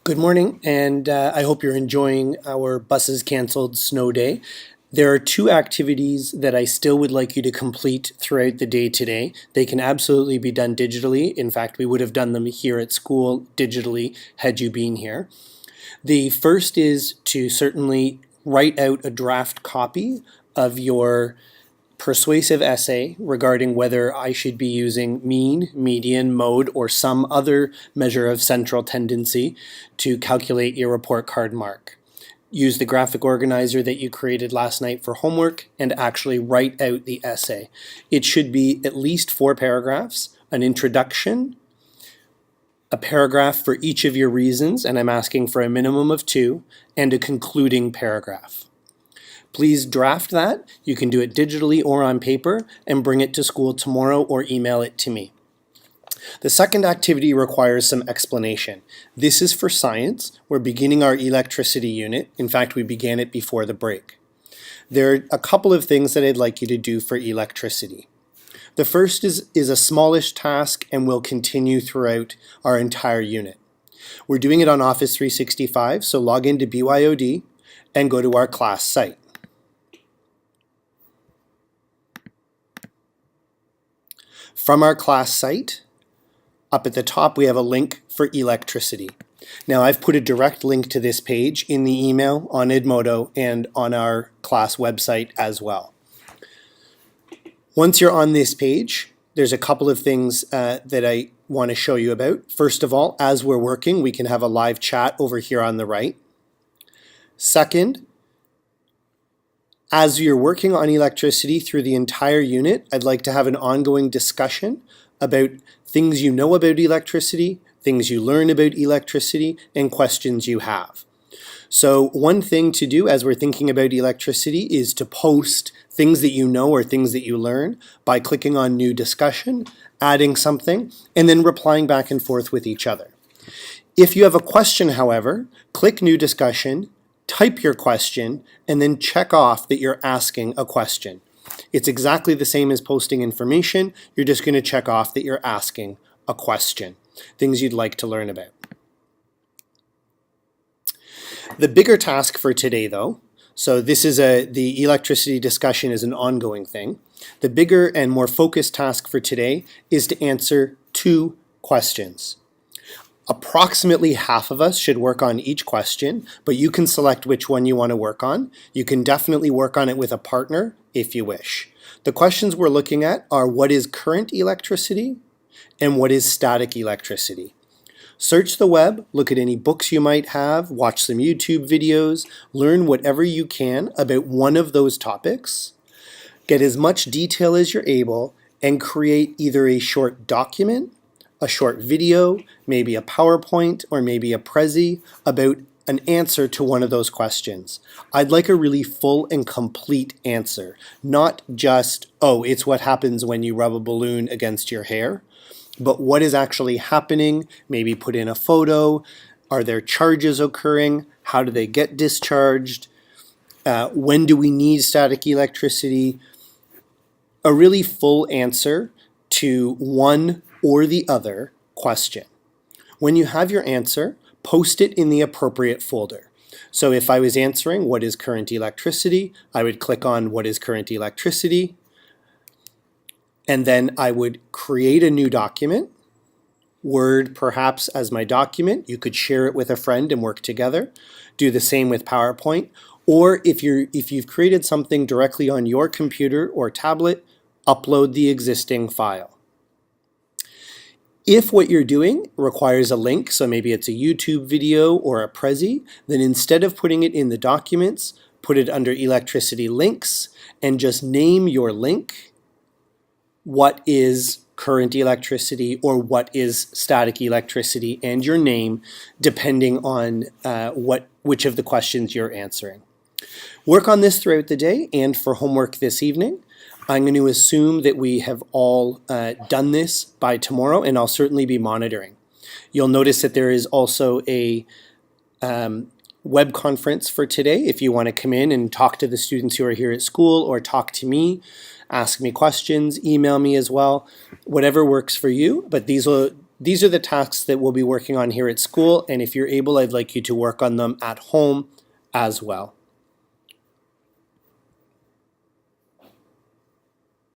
Good morning, and I hope you're enjoying our buses canceled snow day. There are two activities that I still would like you to complete throughout the day today. They can absolutely be done digitally. In fact, we would have done them here at school digitally had you been here. The first is to certainly write out a draft copy of your persuasive essay regarding whether I should be using mean, median, mode, or some other measure of central tendency to calculate your report card mark. Use the graphic organizer that you created last night for homework and actually write out the essay. It should be at least 4 paragraphs, an introduction, a paragraph for each of your reasons, and I'm asking for a minimum of 2, and a concluding paragraph. Please draft that. You can do it digitally or on paper and bring it to school tomorrow or email it to me. The second activity requires some explanation. This is for science. We're beginning our electricity unit. In fact, we began it before the break. There are a couple of things that I'd like you to do for electricity. The first is a smallish task and will continue throughout our entire unit. We're doing it on Office 365, so log into BYOD and go to our class site. From our class site, up at the top we have a link for electricity. Now I've put a direct link to this page in the email on Edmodo and on our class website as well. Once you're on this page, there's a couple of things that I want to show you about. First of all, as we're working, we can have a live chat over here on the right. Second, as you're working on electricity through the entire unit, I'd like to have an ongoing discussion about things you know about electricity, things you learn about electricity, and questions you have. So one thing to do as we're thinking about electricity is to post things that you know or things that you learn by clicking on New Discussion, adding something, and then replying back and forth with each other. If you have a question, however, click New Discussion, type your question, and then check off that you're asking a question. It's exactly the same as posting information. You're just going to check off that you're asking a question, things you'd like to learn about. The bigger task for today, though, so this is the electricity discussion is an ongoing thing. The bigger and more focused task for today is to answer 2 questions. Approximately half of us should work on each question, but you can select which one you want to work on. You can definitely work on it with a partner if you wish. The questions we're looking at are what is current electricity and what is static electricity. Search the web, look at any books you might have, watch some YouTube videos, learn whatever you can about one of those topics. Get as much detail as you're able and create either a short document, a short video, maybe a PowerPoint, or maybe a Prezi about an answer to one of those questions. I'd like a really full and complete answer, not just, oh, it's what happens when you rub a balloon against your hair, but what is actually happening, maybe put in a photo, are there charges occurring, how do they get discharged, when do we need static electricity, a really full answer to one or the other question. When you have your answer, post it in the appropriate folder. So if I was answering what is current electricity, I would click on what is current electricity, and then I would create a new document, Word perhaps as my document. You could share it with a friend and work together. Do the same with PowerPoint. Or if you've created something directly on your computer or tablet, upload the existing file. If what you're doing requires a link, so maybe it's a YouTube video or a Prezi, then instead of putting it in the documents, put it under electricity links and just name your link what is current electricity or what is static electricity and your name depending on which of the questions you're answering. Work on this throughout the day and for homework this evening. I'm going to assume that we have all done this by tomorrow, and I'll certainly be monitoring. You'll notice that there is also a web conference for today. If you want to come in and talk to the students who are here at school or talk to me, ask me questions, email me as well, whatever works for you. But these will these are the tasks that we'll be working on here at school, and if you're able, I'd like you to work on them at home as well.